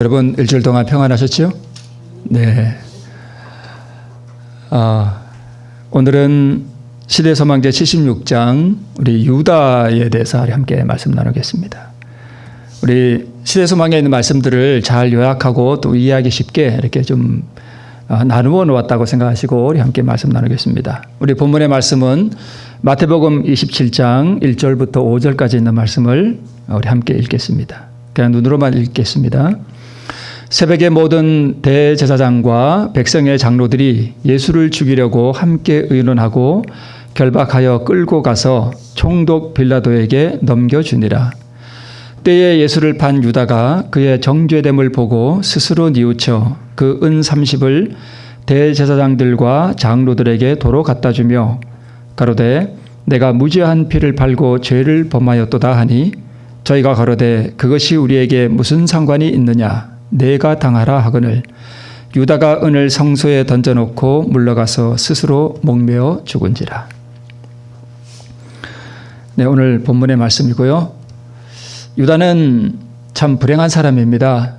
여러분 일주일 동안 평안하셨죠? 네. 오늘은 시대소망제 76장 우리 유다에 대해서 함께 말씀 나누겠습니다. 우리 시대소망에 있는 말씀들을 잘 요약하고 또 이해하기 쉽게 이렇게 좀 나누어 놓았다고 생각하시고 우리 함께 말씀 나누겠습니다. 우리 본문의 말씀은 마태복음 27장 1절부터 5절까지 있는 말씀을 우리 함께 읽겠습니다. 그냥 눈으로만 읽겠습니다. 새벽에 모든 대제사장과 백성의 장로들이 예수를 죽이려고 함께 의논하고 결박하여 끌고 가서 총독 빌라도에게 넘겨주니라. 때에 예수를 판 유다가 그의 정죄됨을 보고 스스로 뉘우쳐 그 은 30을 대제사장들과 장로들에게 도로 갖다 주며 가로되 내가 무죄한 피를 팔고 죄를 범하였도다 하니 저희가 가로되 그것이 우리에게 무슨 상관이 있느냐 내가 당하라 하거늘 유다가 은을 성소에 던져놓고 물러가서 스스로 목매어 죽은지라. 네, 오늘 본문의 말씀이고요. 유다는 참 불행한 사람입니다.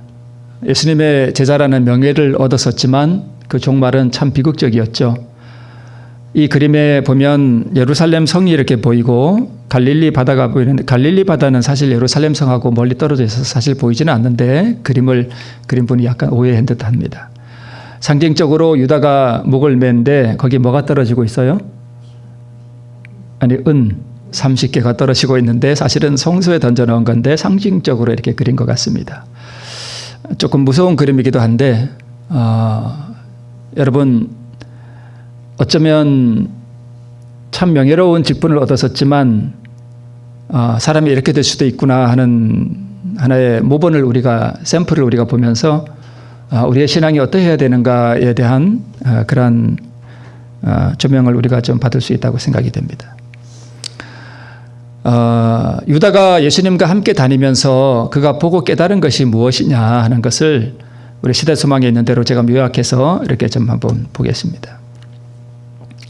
예수님의 제자라는 명예를 얻었었지만 그 종말은 참 비극적이었죠. 이 그림에 보면 예루살렘 성이 이렇게 보이고 갈릴리 바다가 보이는데 갈릴리 바다는 사실 예루살렘 성하고 멀리 떨어져 있어서 사실 보이지는 않는데 그린 분이 약간 오해한 듯합니다. 상징적으로 유다가 목을 맨데 거기 뭐가 떨어지고 있어요? 아니 은 30개가 떨어지고 있는데 사실은 성소에 던져 넣은 건데 상징적으로 이렇게 그린 것 같습니다. 조금 무서운 그림이기도 한데 여러분 어쩌면 참 명예로운 직분을 얻었었지만 사람이 이렇게 될 수도 있구나 하는 하나의 모본을 샘플을 우리가 보면서 우리의 신앙이 어떻게 해야 되는가에 대한 그런 조명을 우리가 좀 받을 수 있다고 생각이 됩니다. 유다가 예수님과 함께 다니면서 그가 보고 깨달은 것이 무엇이냐 하는 것을 우리 시대소망에 있는 대로 제가 요약해서 이렇게 좀 한번 보겠습니다.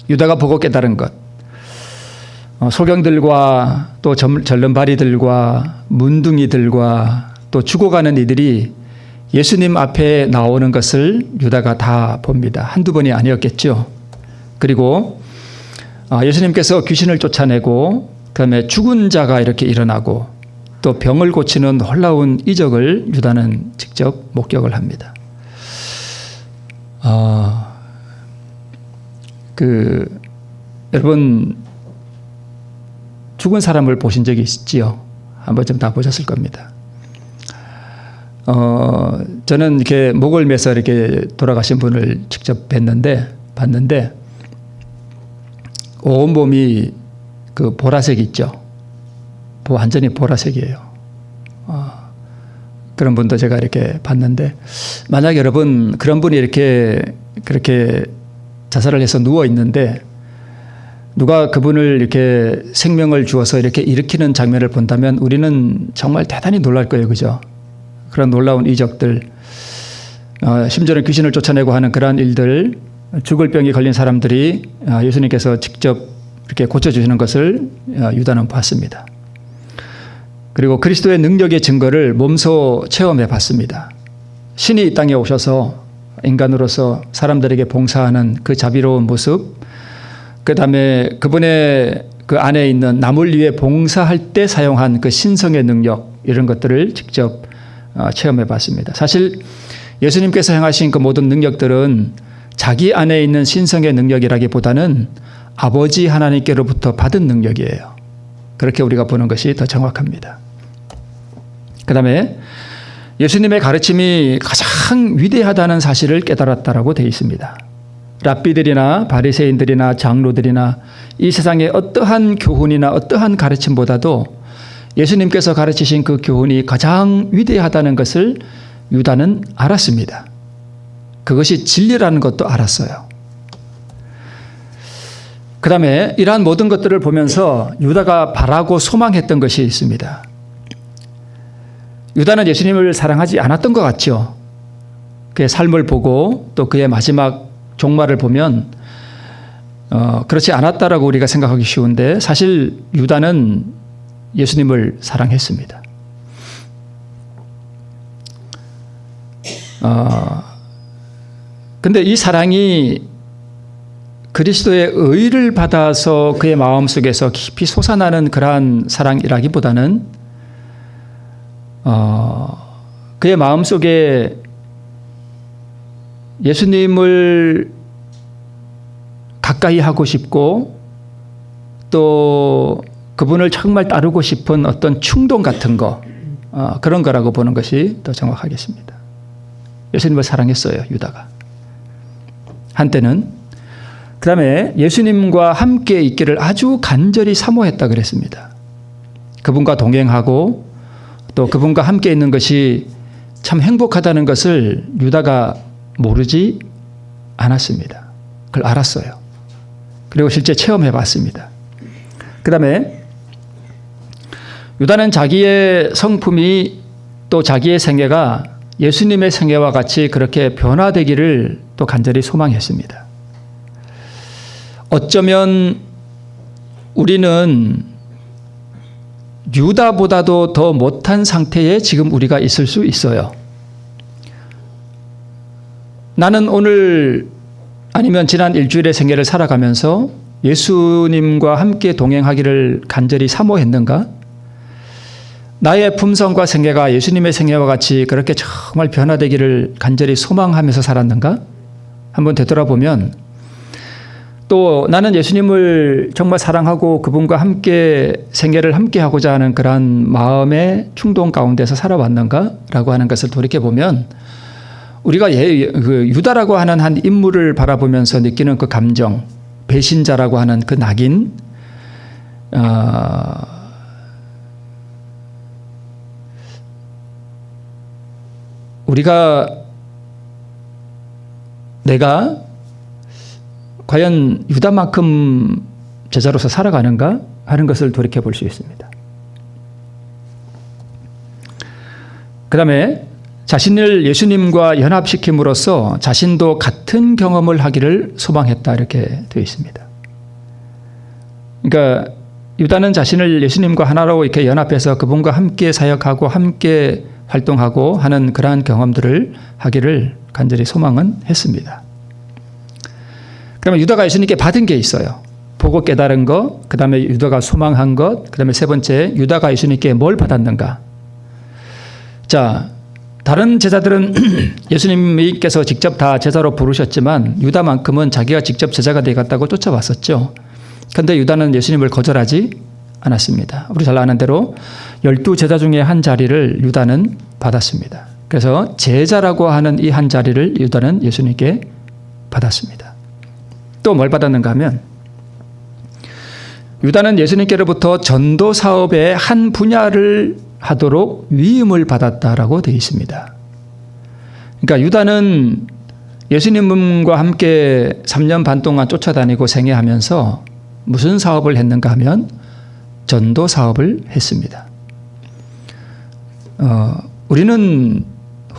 유다가 보고 깨달은 것, 소경들과 또 절름발이들과 문둥이들과 또 죽어가는 이들이 예수님 앞에 나오는 것을 유다가 다 봅니다. 한두 번이 아니었겠죠. 그리고 예수님께서 귀신을 쫓아내고 그다음에 죽은 자가 이렇게 일어나고 또 병을 고치는 놀라운 이적을 유다는 직접 목격을 합니다. 여러분 죽은 사람을 보신 적이 있지요? 한 번쯤 다 보셨을 겁니다. 저는 이렇게 목을 매서 이렇게 돌아가신 분을 직접 봤는데 온 몸이 그 보라색 있죠. 완전히 보라색이에요. 그런 분도 제가 이렇게 봤는데 만약 여러분 그런 분이 그렇게 자살을 해서 누워 있는데 누가 그분을 이렇게 생명을 주어서 이렇게 일으키는 장면을 본다면 우리는 정말 대단히 놀랄 거예요. 그죠? 그런 놀라운 이적들, 심지어는 귀신을 쫓아내고 하는 그러한 일들, 죽을 병이 걸린 사람들이 예수님께서 직접 이렇게 고쳐주시는 것을 유다는 봤습니다. 그리고 그리스도의 능력의 증거를 몸소 체험해 봤습니다. 신이 이 땅에 오셔서 인간으로서 사람들에게 봉사하는 그 자비로운 모습, 그 다음에 그분의 그 안에 있는 남을 위해 봉사할 때 사용한 그 신성의 능력, 이런 것들을 직접 체험해 봤습니다. 사실 예수님께서 행하신 그 모든 능력들은 자기 안에 있는 신성의 능력이라기보다는 아버지 하나님께로부터 받은 능력이에요. 그렇게 우리가 보는 것이 더 정확합니다. 그 다음에 예수님의 가르침이 가장 위대하다는 사실을 깨달았다라고 되어 있습니다. 랍비들이나 바리새인들이나 장로들이나 이 세상의 어떠한 교훈이나 어떠한 가르침보다도 예수님께서 가르치신 그 교훈이 가장 위대하다는 것을 유다는 알았습니다. 그것이 진리라는 것도 알았어요. 그 다음에 이러한 모든 것들을 보면서 유다가 바라고 소망했던 것이 있습니다. 유다는 예수님을 사랑하지 않았던 것 같죠. 그의 삶을 보고 또 그의 마지막 종말을 보면 그렇지 않았다라고 우리가 생각하기 쉬운데 사실 유다는 예수님을 사랑했습니다. 근데 이 사랑이 그리스도의 의를 받아서 그의 마음속에서 깊이 솟아나는 그러한 사랑이라기보다는 그의 마음속에 예수님을 가까이 하고 싶고 또 그분을 정말 따르고 싶은 어떤 충동 같은 거, 그런 거라고 보는 것이 더 정확하겠습니다. 예수님을 사랑했어요, 유다가. 한때는. 그 다음에 예수님과 함께 있기를 아주 간절히 사모했다 그랬습니다. 그분과 동행하고 또 그분과 함께 있는 것이 참 행복하다는 것을 유다가 모르지 않았습니다. 그걸 알았어요. 그리고 실제 체험해 봤습니다. 그 다음에 유다는 자기의 성품이 또 자기의 생애가 예수님의 생애와 같이 그렇게 변화되기를 또 간절히 소망했습니다. 어쩌면 우리는 유다보다도 더 못한 상태에 지금 우리가 있을 수 있어요. 나는 오늘 아니면 지난 일주일의 생애를 살아가면서 예수님과 함께 동행하기를 간절히 사모했는가? 나의 품성과 생애가 예수님의 생애와 같이 그렇게 정말 변화되기를 간절히 소망하면서 살았는가? 한번 되돌아보면 또 나는 예수님을 정말 사랑하고 그분과 함께 생애를 함께 하고자 하는 그러한 마음의 충동 가운데서 살아왔는가? 라고 하는 것을 돌이켜보면 우리가 유다라고 하는 한 인물을 바라보면서 느끼는 그 감정, 배신자라고 하는 그 낙인, 내가 과연 유다만큼 제자로서 살아가는가 하는 것을 돌이켜 볼 수 있습니다. 그 다음에 자신을 예수님과 연합시킴으로써 자신도 같은 경험을 하기를 소망했다 이렇게 되어 있습니다. 그러니까 유다는 자신을 예수님과 하나로 이렇게 연합해서 그분과 함께 사역하고 함께 활동하고 하는 그러한 경험들을 하기를 간절히 소망은 했습니다. 그러면 유다가 예수님께 받은 게 있어요. 보고 깨달은 것, 그 다음에 유다가 소망한 것, 그 다음에 세 번째 유다가 예수님께 뭘 받았는가. 자, 다른 제자들은 예수님께서 직접 다 제자로 부르셨지만 유다만큼은 자기가 직접 제자가 되겠다고 쫓아왔었죠. 그런데 유다는 예수님을 거절하지 않았습니다. 우리 잘 아는 대로 12제자 중에 한 자리를 유다는 받았습니다. 그래서 제자라고 하는 이 한 자리를 유다는 예수님께 받았습니다. 또 뭘 받았는가 하면 유다는 예수님께로부터 전도 사업의 한 분야를 하도록 위임을 받았다라고 되어 있습니다. 그러니까 유다는 예수님과 함께 3년 반 동안 쫓아다니고 생애하면서 무슨 사업을 했는가 하면 전도 사업을 했습니다. 우리는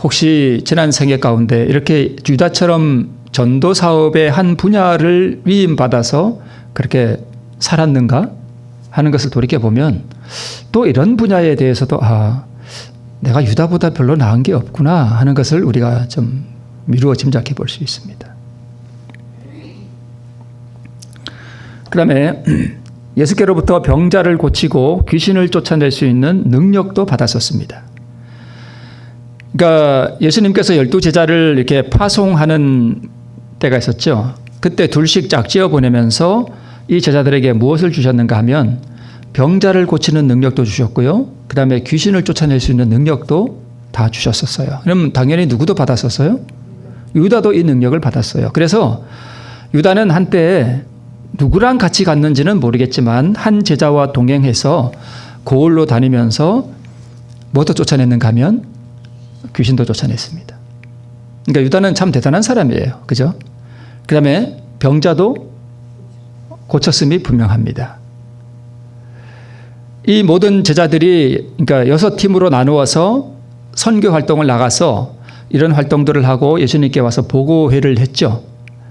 혹시 지난 생애 가운데 이렇게 유다처럼 전도 사업의 한 분야를 위임받아서 그렇게 살았는가 하는 것을 돌이켜보면 또 이런 분야에 대해서도 내가 유다보다 별로 나은 게 없구나 하는 것을 우리가 좀 미루어 짐작해 볼 수 있습니다. 그 다음에 예수께로부터 병자를 고치고 귀신을 쫓아낼 수 있는 능력도 받았었습니다. 그러니까 예수님께서 12제자를 이렇게 파송하는 때가 있었죠. 그때 둘씩 짝지어 보내면서 이 제자들에게 무엇을 주셨는가 하면 병자를 고치는 능력도 주셨고요. 그 다음에 귀신을 쫓아낼 수 있는 능력도 다 주셨었어요. 그럼 당연히 누구도 받았었어요? 유다도 이 능력을 받았어요. 그래서 유다는 한때 누구랑 같이 갔는지는 모르겠지만 한 제자와 동행해서 고을로 다니면서 뭐도 쫓아냈는가 하면 귀신도 쫓아냈습니다. 그러니까 유다는 참 대단한 사람이에요. 그죠? 그 다음에 병자도 고쳤음이 분명합니다. 이 모든 제자들이 그러니까 6팀으로 나누어서 선교 활동을 나가서 이런 활동들을 하고 예수님께 와서 보고회를 했죠.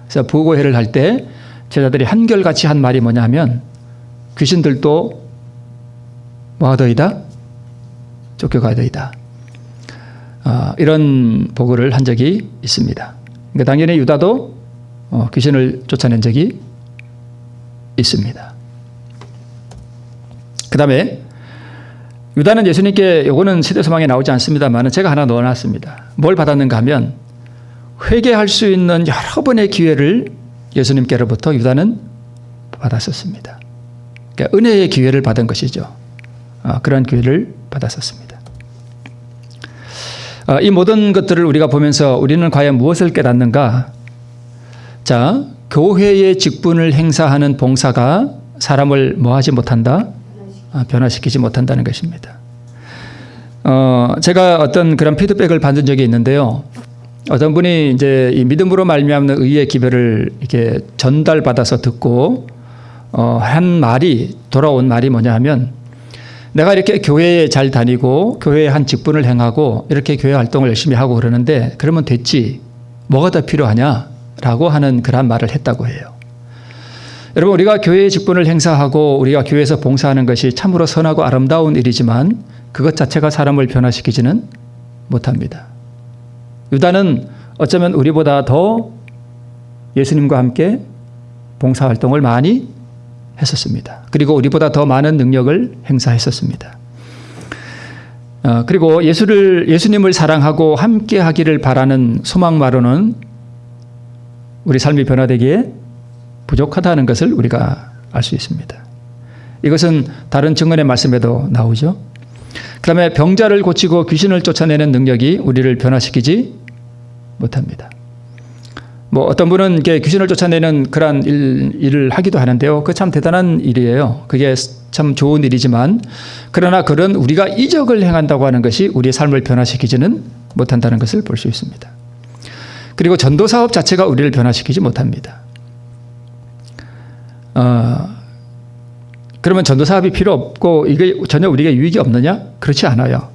그래서 보고회를 할 때 제자들이 한결같이 한 말이 뭐냐면 귀신들도 뭐하더이다? 쫓겨가더이다. 이런 보고를 한 적이 있습니다. 그러니까 당연히 유다도 귀신을 쫓아낸 적이 있습니다. 그 다음에 유다는 예수님께, 요거는 시대소망에 나오지 않습니다만 제가 하나 넣어놨습니다. 뭘 받았는가 하면 회개할 수 있는 여러 번의 기회를 예수님께로부터 유다는 받았었습니다. 그러니까 은혜의 기회를 받은 것이죠. 그런 기회를 받았었습니다. 이 모든 것들을 우리가 보면서 우리는 과연 무엇을 깨닫는가? 자, 교회의 직분을 행사하는 봉사가 사람을 뭐하지 못한다? 변화시키지 못한다는 것입니다. 제가 어떤 그런 피드백을 받은 적이 있는데요. 어떤 분이 이제 이 믿음으로 말미암는 의의 기별을 이렇게 전달받아서 듣고 한 말이, 돌아온 말이 뭐냐 하면, 내가 이렇게 교회에 잘 다니고 교회에 한 직분을 행하고 이렇게 교회 활동을 열심히 하고 그러는데 그러면 됐지, 뭐가 더 필요하냐라고 하는 그런 말을 했다고 해요. 여러분, 우리가 교회의 직분을 행사하고 우리가 교회에서 봉사하는 것이 참으로 선하고 아름다운 일이지만 그것 자체가 사람을 변화시키지는 못합니다. 유다는 어쩌면 우리보다 더 예수님과 함께 봉사활동을 많이 했었습니다. 그리고 우리보다 더 많은 능력을 행사했었습니다. 그리고 예수님을 사랑하고 함께 하기를 바라는 소망만으로는 우리 삶이 변화되기에 부족하다는 것을 우리가 알 수 있습니다. 이것은 다른 증언의 말씀에도 나오죠. 그 다음에 병자를 고치고 귀신을 쫓아내는 능력이 우리를 변화시키지 못합니다. 뭐 어떤 분은 이렇게 귀신을 쫓아내는 그러한 일을 하기도 하는데요. 그 참 대단한 일이에요. 그게 참 좋은 일이지만, 그러나 그런 우리가 이적을 행한다고 하는 것이 우리의 삶을 변화시키지는 못한다는 것을 볼 수 있습니다. 그리고 전도 사업 자체가 우리를 변화시키지 못합니다. 그러면 전도 사업이 필요 없고 이게 전혀 우리에게 유익이 없느냐? 그렇지 않아요.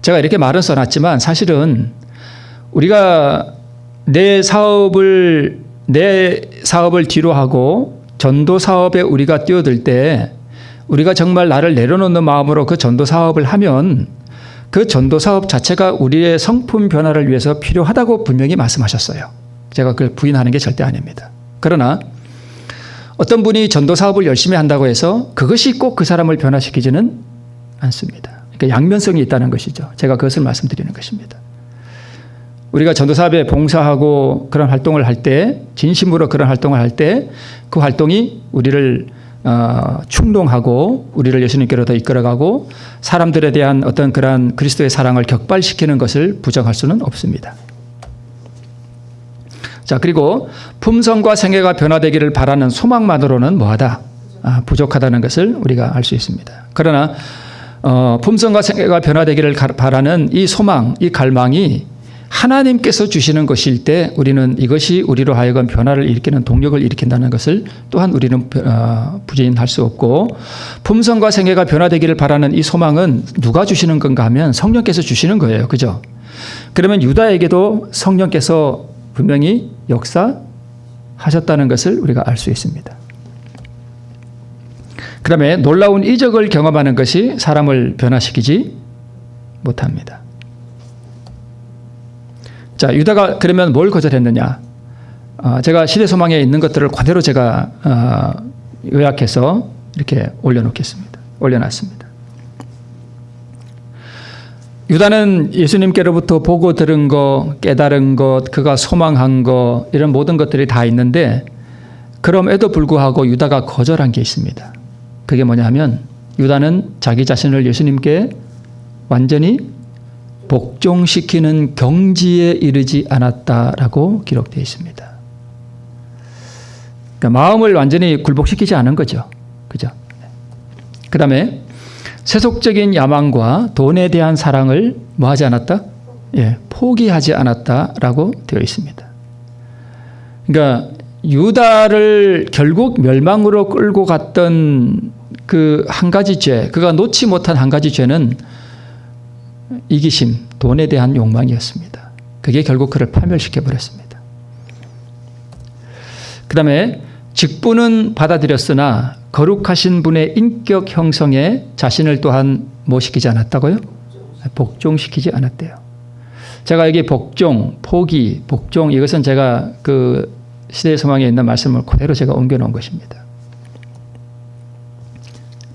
제가 이렇게 말은 써놨지만 사실은 우리가 내 사업을 뒤로 하고 전도 사업에 우리가 뛰어들 때 우리가 정말 나를 내려놓는 마음으로 그 전도 사업을 하면 그 전도 사업 자체가 우리의 성품 변화를 위해서 필요하다고 분명히 말씀하셨어요. 제가 그걸 부인하는 게 절대 아닙니다. 그러나 어떤 분이 전도 사업을 열심히 한다고 해서 그것이 꼭 그 사람을 변화시키지는 않습니다. 그러니까 양면성이 있다는 것이죠. 제가 그것을 말씀드리는 것입니다. 우리가 전도 사업에 봉사하고 그런 활동을 할 때, 진심으로 그런 활동을 할 때 그 활동이 우리를 충동하고 우리를 예수님께로 더 이끌어가고 사람들에 대한 어떤 그러한 그리스도의 사랑을 격발시키는 것을 부정할 수는 없습니다. 자, 그리고 품성과 생애가 변화되기를 바라는 소망만으로는 뭐하다? 부족하다는 것을 우리가 알 수 있습니다. 그러나 품성과 생애가 변화되기를 바라는 이 소망, 이 갈망이 하나님께서 주시는 것일 때 우리는 이것이 우리로 하여금 변화를 일으키는 동력을 일으킨다는 것을 또한 우리는 부인할 수 없고, 품성과 생애가 변화되기를 바라는 이 소망은 누가 주시는 건가 하면 성령께서 주시는 거예요. 그죠? 그러면 유다에게도 성령께서 분명히 역사하셨다는 것을 우리가 알 수 있습니다. 그 다음에 놀라운 이적을 경험하는 것이 사람을 변화시키지 못합니다. 자, 유다가 그러면 뭘 거절했느냐? 제가 시대소망에 있는 것들을 그대로 제가 요약해서 이렇게 올려놨습니다. 유다는 예수님께로부터 보고 들은 것, 깨달은 것, 그가 소망한 것, 이런 모든 것들이 다 있는데 그럼에도 불구하고 유다가 거절한 게 있습니다. 그게 뭐냐 하면 유다는 자기 자신을 예수님께 완전히 복종시키는 경지에 이르지 않았다라고 기록되어 있습니다. 그러니까 마음을 완전히 굴복시키지 않은 거죠. 그죠? 그 다음에 세속적인 야망과 돈에 대한 사랑을 뭐하지 않았다? 포기하지 않았다라고 되어 있습니다. 그러니까 유다를 결국 멸망으로 끌고 갔던 그 한 가지 죄, 그가 놓지 못한 한 가지 죄는 이기심, 돈에 대한 욕망이었습니다. 그게 결국 그를 파멸시켜 버렸습니다. 그 다음에 직분은 받아들였으나 거룩하신 분의 인격 형성에 자신을 또한 뭐 시키지 않았다고요? 복종시키지 않았대요. 제가 여기 복종, 포기, 복종 이것은 제가 그 시대의 소망에 있는 말씀을 그대로 제가 옮겨놓은 것입니다.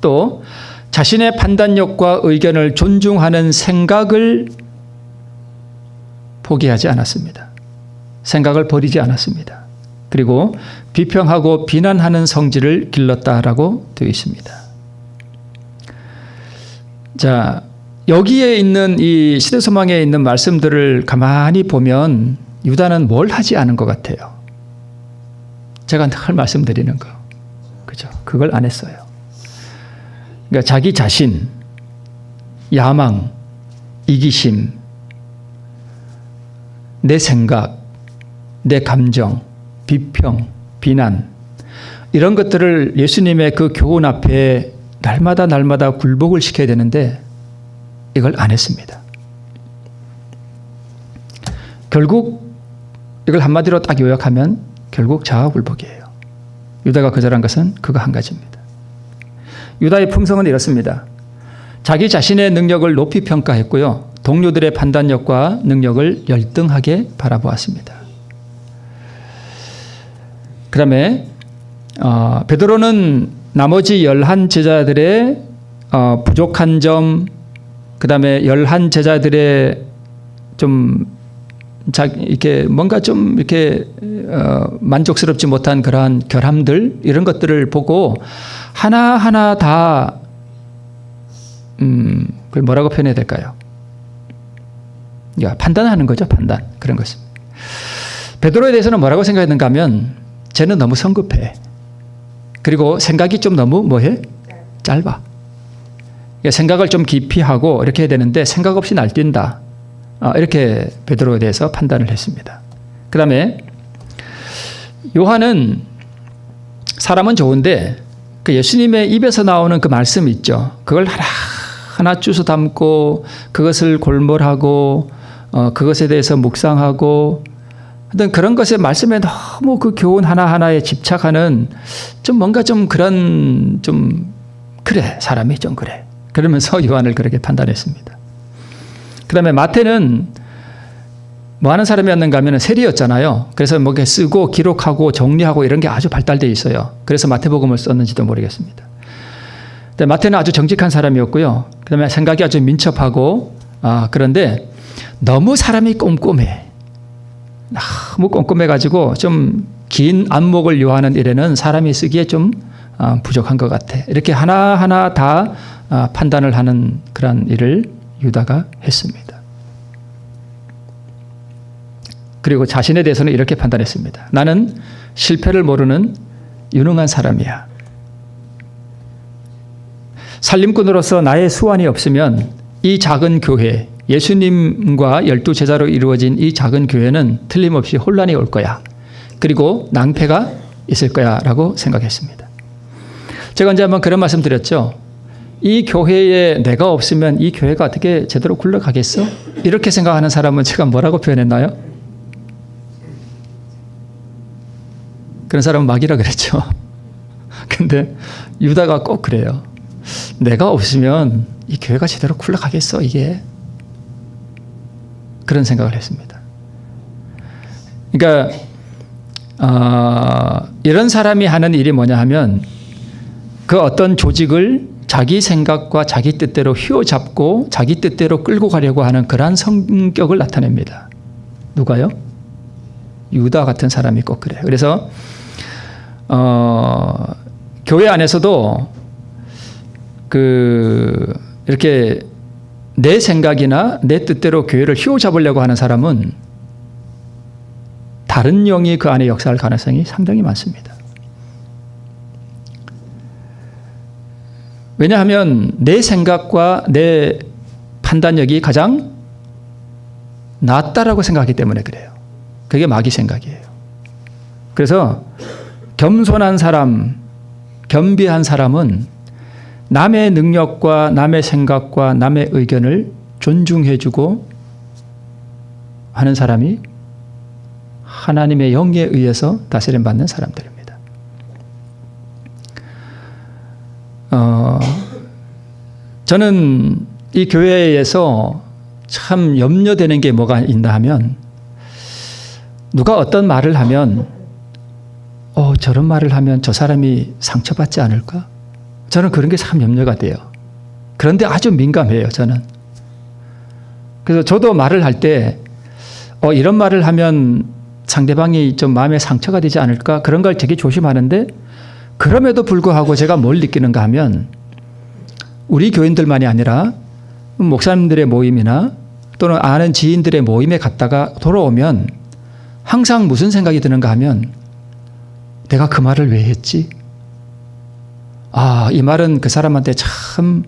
또 자신의 판단력과 의견을 존중하는 생각을 포기하지 않았습니다. 생각을 버리지 않았습니다. 그리고 비평하고 비난하는 성질을 길렀다라고 되어 있습니다. 자, 여기에 있는 이 시대소망에 있는 말씀들을 가만히 보면 유다는 뭘 하지 않은 것 같아요. 제가 늘 말씀드리는 거. 그죠? 그걸 안 했어요. 그러니까 자기 자신, 야망, 이기심, 내 생각, 내 감정, 비평, 비난 이런 것들을 예수님의 그 교훈 앞에 날마다 굴복을 시켜야 되는데 이걸 안 했습니다. 결국 이걸 한마디로 딱 요약하면 결국 자아굴복이에요. 유다가 거절한 것은 그거 한 가지입니다. 유다의 품성은 이렇습니다. 자기 자신의 능력을 높이 평가했고요. 동료들의 판단력과 능력을 열등하게 바라보았습니다. 그 다음에 베드로는 나머지 11 제자들의 부족한 점, 그 다음에 11 제자들의 좀 이렇게 뭔가 좀 이렇게 만족스럽지 못한 그러한 결함들 이런 것들을 보고 하나하나 다 그걸 뭐라고 표현해야 될까요? 판단하는 거죠. 판단. 그런 것입니다. 베드로에 대해서는 뭐라고 생각했는가 하면 쟤는 너무 성급해. 그리고 생각이 좀 너무 뭐해? 짧아. 생각을 좀 깊이 하고 이렇게 해야 되는데 생각 없이 날뛴다. 이렇게 베드로에 대해서 판단을 했습니다. 그 다음에 요한은 사람은 좋은데 그 예수님의 입에서 나오는 그 말씀 있죠. 그걸 하나 주워 담고 그것을 골몰하고 그것에 대해서 묵상하고 하여튼 그런 것에 말씀에 너무 그 교훈 하나하나에 집착하는 좀 뭔가 좀 그런 좀 그래 사람이 좀 그래 그러면서 요한을 그렇게 판단했습니다. 그 다음에 마태는 뭐 하는 사람이었는가 하면 세리였잖아요. 그래서 뭐 이렇게 쓰고 기록하고 정리하고 이런 게 아주 발달되어 있어요. 그래서 마태복음을 썼는지도 모르겠습니다. 근데 마태는 아주 정직한 사람이었고요. 그 다음에 생각이 아주 민첩하고 그런데 너무 사람이 꼼꼼해. 너무 꼼꼼해가지고 좀 긴 안목을 요하는 일에는 사람이 쓰기에 좀 부족한 것 같아. 이렇게 하나하나 다 판단을 하는 그런 일을 유다가 했습니다. 그리고 자신에 대해서는 이렇게 판단했습니다. 나는 실패를 모르는 유능한 사람이야. 살림꾼으로서 나의 수완이 없으면 이 작은 교회, 예수님과 12제자로 이루어진 이 작은 교회는 틀림없이 혼란이 올 거야. 그리고 낭패가 있을 거야 라고 생각했습니다. 제가 언제 한번 그런 말씀 드렸죠. 이 교회에 내가 없으면 이 교회가 어떻게 제대로 굴러가겠어? 이렇게 생각하는 사람은 제가 뭐라고 표현했나요? 그런 사람은 막이라 그랬죠. 근데 유다가 꼭 그래요. 내가 없으면 이 교회가 제대로 굴러가겠어 이게. 그런 생각을 했습니다. 그러니까 이런 사람이 하는 일이 뭐냐 하면 그 어떤 조직을 자기 생각과 자기 뜻대로 휘어잡고 자기 뜻대로 끌고 가려고 하는 그러한 성격을 나타냅니다. 누가요? 유다 같은 사람이 꼭 그래요. 그래서 교회 안에서도 이렇게 내 생각이나 내 뜻대로 교회를 휘어잡으려고 하는 사람은 다른 영이 그 안에 역사할 가능성이 상당히 많습니다. 왜냐하면 내 생각과 내 판단력이 가장 낫다라고 생각하기 때문에 그래요. 그게 마귀 생각이에요. 그래서 겸손한 사람, 겸비한 사람은 남의 능력과 남의 생각과 남의 의견을 존중해주고 하는 사람이 하나님의 영에 의해서 다스림받는 사람들입니다. 저는 이 교회에서 참 염려되는 게 뭐가 있나 하면 누가 어떤 말을 하면 저런 말을 하면 저 사람이 상처받지 않을까? 저는 그런 게 참 염려가 돼요. 그런데 아주 민감해요, 저는. 그래서 저도 말을 할 때 이런 말을 하면 상대방이 좀 마음에 상처가 되지 않을까? 그런 걸 되게 조심하는데 그럼에도 불구하고 제가 뭘 느끼는가 하면 우리 교인들만이 아니라 목사님들의 모임이나 또는 아는 지인들의 모임에 갔다가 돌아오면 항상 무슨 생각이 드는가 하면 내가 그 말을 왜 했지? 이 말은 그 사람한테 참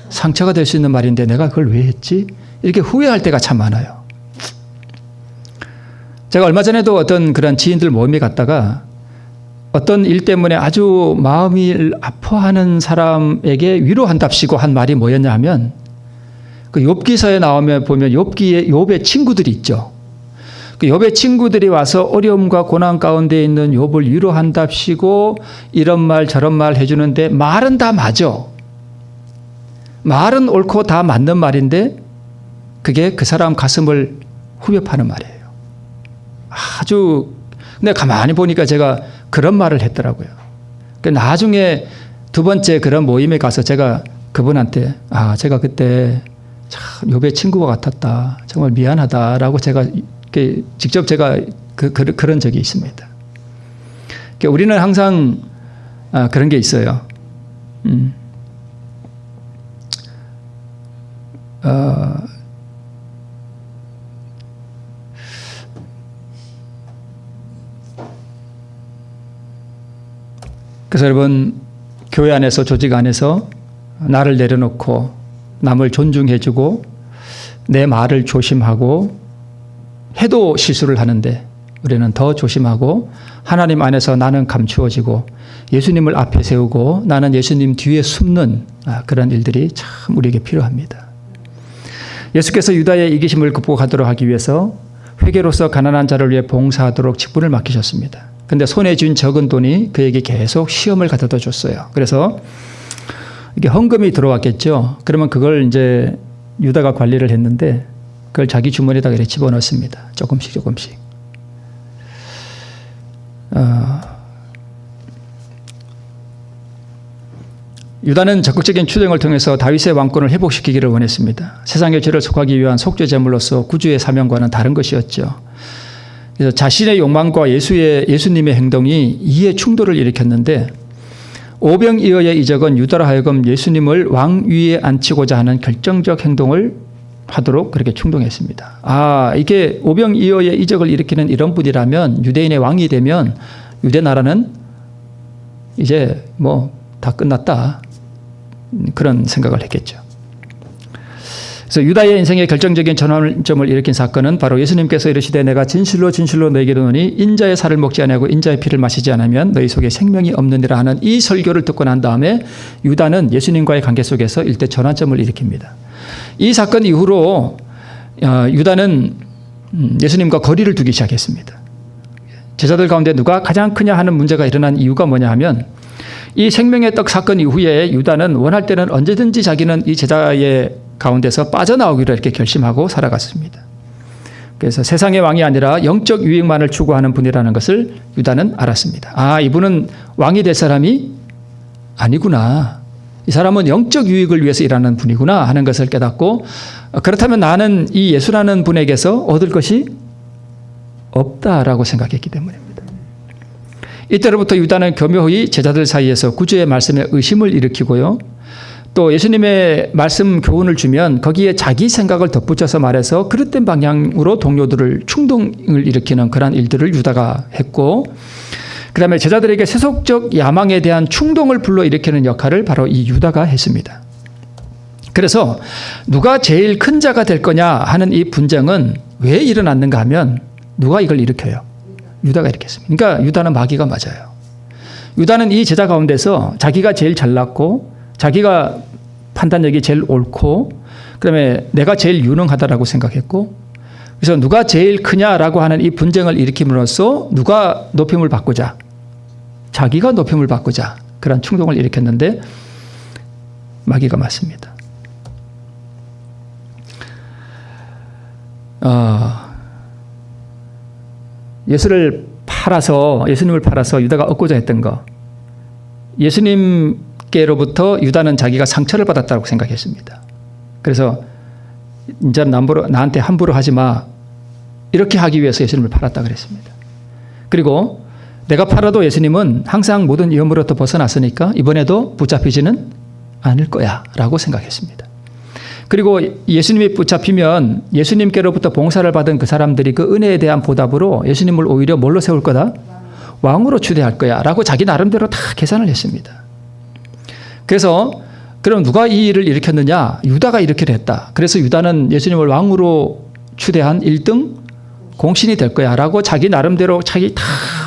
상처가 될 수 있는 말인데 내가 그걸 왜 했지? 이렇게 후회할 때가 참 많아요. 제가 얼마 전에도 어떤 그런 지인들 모임에 갔다가 어떤 일 때문에 아주 마음이 아파하는 사람에게 위로한답시고 한 말이 뭐였냐 하면 그 욥기서에 나오면 보면 욥의 친구들이 있죠. 그 욥의 친구들이 와서 어려움과 고난 가운데 있는 욥을 위로한답시고 이런 말 저런 말 해주는데 말은 다 맞아. 말은 옳고 다 맞는 말인데 그게 그 사람 가슴을 후벼 파는 말이에요. 근데 가만히 보니까 제가 그런 말을 했더라고요. 나중에 두 번째 그런 모임에 가서 제가 그분한테 제가 그때 참 욥의 친구가 같았다. 정말 미안하다라고 제가 직접 제가 그런 적이 있습니다. 우리는 항상 그런 게 있어요. 그래서 여러분 교회 안에서 조직 안에서 나를 내려놓고 남을 존중해주고 내 말을 조심하고 해도 실수를 하는데 우리는 더 조심하고 하나님 안에서 나는 감추어지고 예수님을 앞에 세우고 나는 예수님 뒤에 숨는 그런 일들이 참 우리에게 필요합니다. 예수께서 유다의 이기심을 극복하도록 하기 위해서 회개로서 가난한 자를 위해 봉사하도록 직분을 맡기셨습니다. 근데 손에 쥔 적은 돈이 그에게 계속 시험을 가져다 줬어요. 그래서 이게 헌금이 들어왔겠죠. 그러면 그걸 이제 유다가 관리를 했는데 그걸 자기 주머니에다가 이렇게 집어넣습니다. 조금씩. 유다는 적극적인 추종을 통해서 다윗의 왕권을 회복시키기를 원했습니다. 세상의 죄를 속하기 위한 속죄 제물로서 구주의 사명과는 다른 것이었죠. 그래서 자신의 욕망과 예수님의 행동이 이해 충돌을 일으켰는데 오병이어의 이적은 유다로 하여금 예수님을 왕위에 앉히고자 하는 결정적 행동을 하도록 그렇게 충동했습니다. 이게 오병이어의 이적을 일으키는 이런 분이라면 유대인의 왕이 되면 유대 나라는 이제 다 끝났다. 그런 생각을 했겠죠. 그래서 유다의 인생의 결정적인 전환점을 일으킨 사건은 바로 예수님께서 이르시되 내가 진실로 너에게 이르노니 인자의 살을 먹지 아니하고 인자의 피를 마시지 않으면 너희 속에 생명이 없느니라 하는 이 설교를 듣고 난 다음에 유다는 예수님과의 관계 속에서 일대 전환점을 일으킵니다. 이 사건 이후로 유다는 예수님과 거리를 두기 시작했습니다. 제자들 가운데 누가 가장 크냐 하는 문제가 일어난 이유가 뭐냐 하면 이 생명의 떡 사건 이후에 유다는 원할 때는 언제든지 자기는 이 제자의 가운데서 빠져나오기로 이렇게 결심하고 살아갔습니다. 그래서 세상의 왕이 아니라 영적 유익만을 추구하는 분이라는 것을 유다는 알았습니다. 이분은 왕이 될 사람이 아니구나. 이 사람은 영적 유익을 위해서 일하는 분이구나 하는 것을 깨닫고 그렇다면 나는 이 예수라는 분에게서 얻을 것이 없다라고 생각했기 때문입니다. 이때로부터 유다는 교묘히 제자들 사이에서 구주의 말씀에 의심을 일으키고요. 또 예수님의 말씀 교훈을 주면 거기에 자기 생각을 덧붙여서 말해서 그릇된 방향으로 동료들을 충동을 일으키는 그런 일들을 유다가 했고 그 다음에 제자들에게 세속적 야망에 대한 충동을 불러일으키는 역할을 바로 이 유다가 했습니다. 그래서 누가 제일 큰 자가 될 거냐 하는 이 분쟁은 왜 일어났는가 하면 누가 이걸 일으켜요? 유다가 일으켰습니다. 그러니까 유다는 마귀가 맞아요. 유다는 이 제자 가운데서 자기가 제일 잘났고 자기가 판단력이 제일 옳고 그다음에 내가 제일 유능하다라고 생각했고 그래서 누가 제일 크냐라고 하는 이 분쟁을 일으킴으로써 누가 높임을 받고자 자기가 높임을 받고자 그런 충동을 일으켰는데 마귀가 맞습니다. 예수님을 팔아서 유다가 얻고자 했던 거, 예수님께로부터 유다는 자기가 상처를 받았다고 생각했습니다. 그래서 이제 나한테 함부로 하지 마, 이렇게 하기 위해서 예수님을 팔았다 그랬습니다. 그리고 내가 팔아도 예수님은 항상 모든 위험으로부터 벗어났으니까 이번에도 붙잡히지는 않을 거야 라고 생각했습니다. 그리고 예수님이 붙잡히면 예수님께로부터 봉사를 받은 그 사람들이 그 은혜에 대한 보답으로 예수님을 오히려 뭘로 세울 거다? 왕으로 추대할 거야 라고 자기 나름대로 다 계산을 했습니다. 그래서 그럼 누가 이 일을 일으켰느냐? 유다가 일으키려 했다. 그래서 유다는 예수님을 왕으로 추대한 1등 공신이 될 거야 라고 자기 나름대로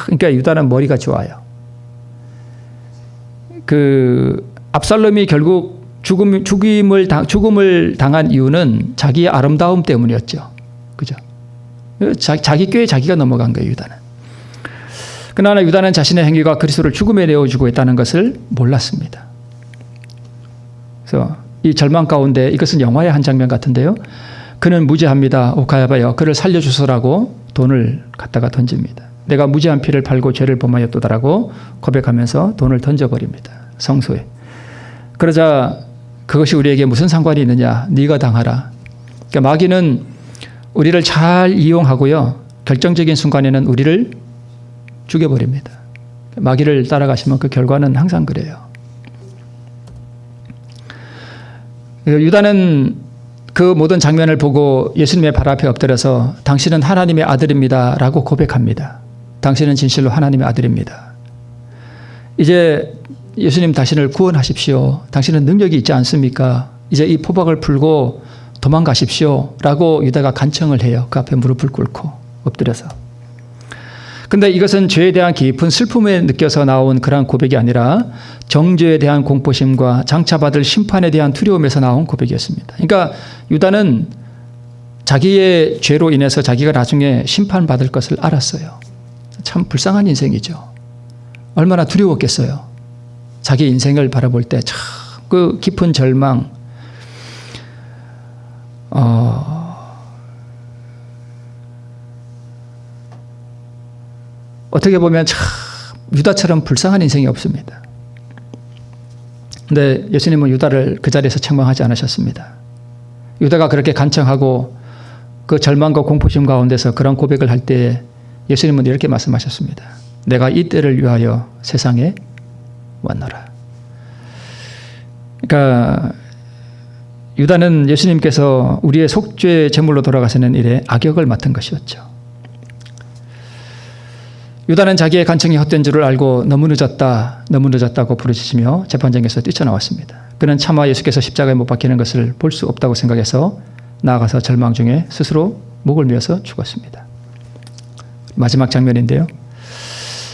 그러니까 유다는 머리가 좋아요. 압살롬이 결국 죽음을 당한 이유는 자기의 아름다움 때문이었죠. 그죠? 자기 꾀에 자기가 넘어간 거예요, 유다는. 그러나 유다는 자신의 행위가 그리스도를 죽음에 내어주고 있다는 것을 몰랐습니다. 그래서 이 절망 가운데, 이것은 영화의 한 장면 같은데요. 그는 무죄합니다. 오카야바여, 그를 살려주소라고 돈을 갖다가 던집니다. 내가 무죄한 피를 팔고 죄를 범하였도다라고 고백하면서 돈을 던져버립니다. 성소에. 그러자 그것이 우리에게 무슨 상관이 있느냐? 네가 당하라. 그러니까 마귀는 우리를 잘 이용하고요, 결정적인 순간에는 우리를 죽여버립니다. 마귀를 따라가시면 그 결과는 항상 그래요. 유다는 그 모든 장면을 보고 예수님의 발 앞에 엎드려서 당신은 하나님의 아들입니다 라고 고백합니다. 당신은 진실로 하나님의 아들입니다. 이제 예수님 당신을 구원하십시오. 당신은 능력이 있지 않습니까? 이제 이 포박을 풀고 도망가십시오 라고 유다가 간청을 해요. 그 앞에 무릎을 꿇고 엎드려서. 근데 이것은 죄에 대한 깊은 슬픔에 느껴서 나온 그러한 고백이 아니라 정죄에 대한 공포심과 장차받을 심판에 대한 두려움에서 나온 고백이었습니다. 그러니까 유다는 자기의 죄로 인해서 자기가 나중에 심판받을 것을 알았어요. 참 불쌍한 인생이죠. 얼마나 두려웠겠어요. 자기 인생을 바라볼 때 참 그 깊은 절망, 어떻게 보면 참 유다처럼 불쌍한 인생이 없습니다. 근데 예수님은 유다를 그 자리에서 책망하지 않으셨습니다. 유다가 그렇게 간청하고 그 절망과 공포심 가운데서 그런 고백을 할 때 예수님은 이렇게 말씀하셨습니다. 내가 이 때를 위하여 세상에 왔노라. 그러니까 유다는 예수님께서 우리의 속죄 제물로 돌아가시는 일에 악역을 맡은 것이었죠. 유다는 자기의 간청이 헛된 줄을 알고 너무 늦었다고 부르짖으며 재판장에서 뛰쳐나왔습니다. 그는 차마 예수께서 십자가에 못 박히는 것을 볼 수 없다고 생각해서 나아가서 절망 중에 스스로 목을 메어서 죽었습니다. 마지막 장면인데요.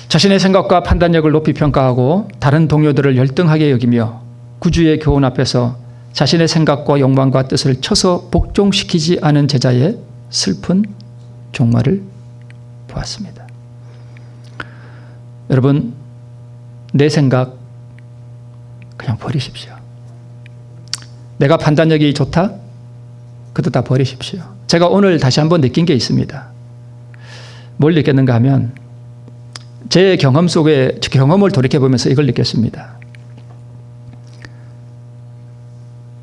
자신의 생각과 판단력을 높이 평가하고 다른 동료들을 열등하게 여기며 구주의 교훈 앞에서 자신의 생각과 욕망과 뜻을 쳐서 복종시키지 않은 제자의 슬픈 종말을 보았습니다. 여러분, 내 생각 그냥 버리십시오. 내가 판단력이 좋다? 그것도 다 버리십시오. 제가 오늘 다시 한번 느낀 게 있습니다. 뭘 느꼈는가 하면 제 경험 속에 경험을 돌이켜보면서 이걸 느꼈습니다.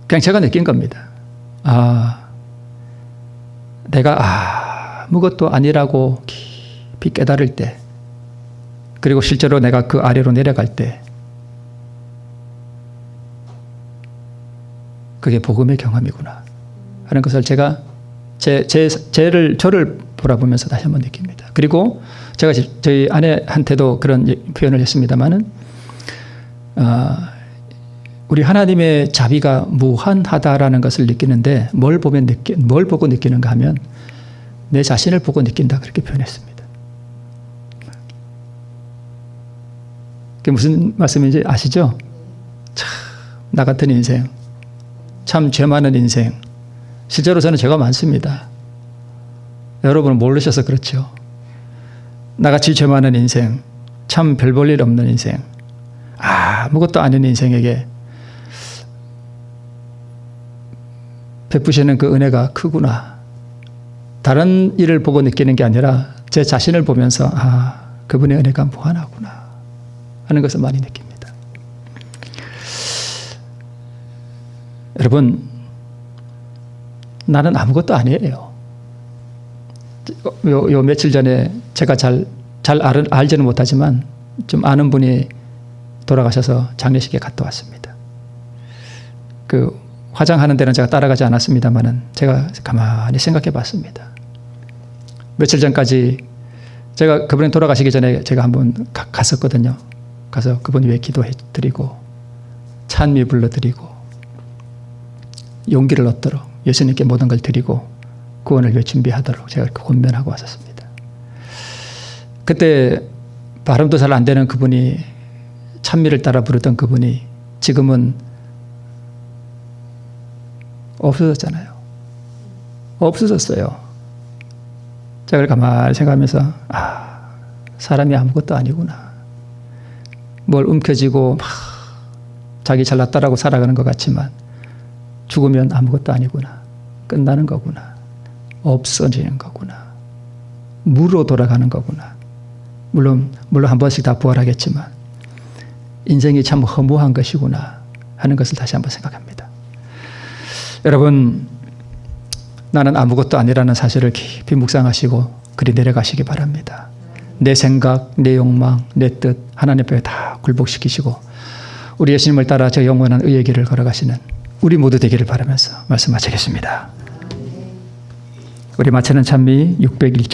그냥 제가 느낀 겁니다. 내가 아무것도 아니라고 깊이 깨달을 때, 그리고 실제로 내가 그 아래로 내려갈 때, 그게 복음의 경험이구나 하는 것을 제가 저를 돌아보면서 다시 한번 느낍니다. 그리고 제가 저희 아내한테도 그런 표현을 했습니다마는, 우리 하나님의 자비가 무한하다라는 것을 느끼는데 뭘 보고 느끼는가 하면 내 자신을 보고 느낀다, 그렇게 표현했습니다. 그게 무슨 말씀인지 아시죠? 참, 나 같은 인생, 참 죄 많은 인생. 실제로 저는 죄가 많습니다. 여러분은 모르셔서 그렇죠. 나같이 죄 많은 인생, 참 별 볼 일 없는 인생, 아무것도 아닌 인생에게 베푸시는 그 은혜가 크구나. 다른 일을 보고 느끼는 게 아니라 제 자신을 보면서 그분의 은혜가 무한하구나 하는 것을 많이 느낍니다. 여러분, 나는 아무것도 아니에요. 요 며칠 전에 제가 잘 알지는 못하지만 좀 아는 분이 돌아가셔서 장례식에 갔다 왔습니다. 그 화장하는 데는 제가 따라가지 않았습니다만은 제가 가만히 생각해 봤습니다. 며칠 전까지 제가 그분이 돌아가시기 전에 제가 한번 갔었거든요. 가서 그분 위해 기도해 드리고 찬미 불러드리고 용기를 얻도록 예수님께 모든 걸 드리고 구원을 위해 준비하도록 제가 이렇게 권면하고 왔었습니다. 그때 발음도 잘 안 되는 그분이 찬미를 따라 부르던 그분이 지금은 없어졌잖아요. 없어졌어요. 제가 가만히 생각하면서 사람이 아무것도 아니구나. 뭘 움켜쥐고 막 자기 잘났다라고 살아가는 것 같지만 죽으면 아무것도 아니구나. 끝나는 거구나. 없어지는 거구나. 무로 돌아가는 거구나. 물론 한 번씩 다 부활하겠지만 인생이 참 허무한 것이구나 하는 것을 다시 한번 생각합니다. 여러분, 나는 아무것도 아니라는 사실을 깊이 묵상하시고 그리 내려가시기 바랍니다. 내 생각, 내 욕망, 내 뜻 하나님 앞에 다 굴복시키시고 우리 예수님을 따라 저 영원한 의의 길을 걸어가시는 우리 모두 되기를 바라면서 말씀 마치겠습니다. 우리 마치는 찬미 601장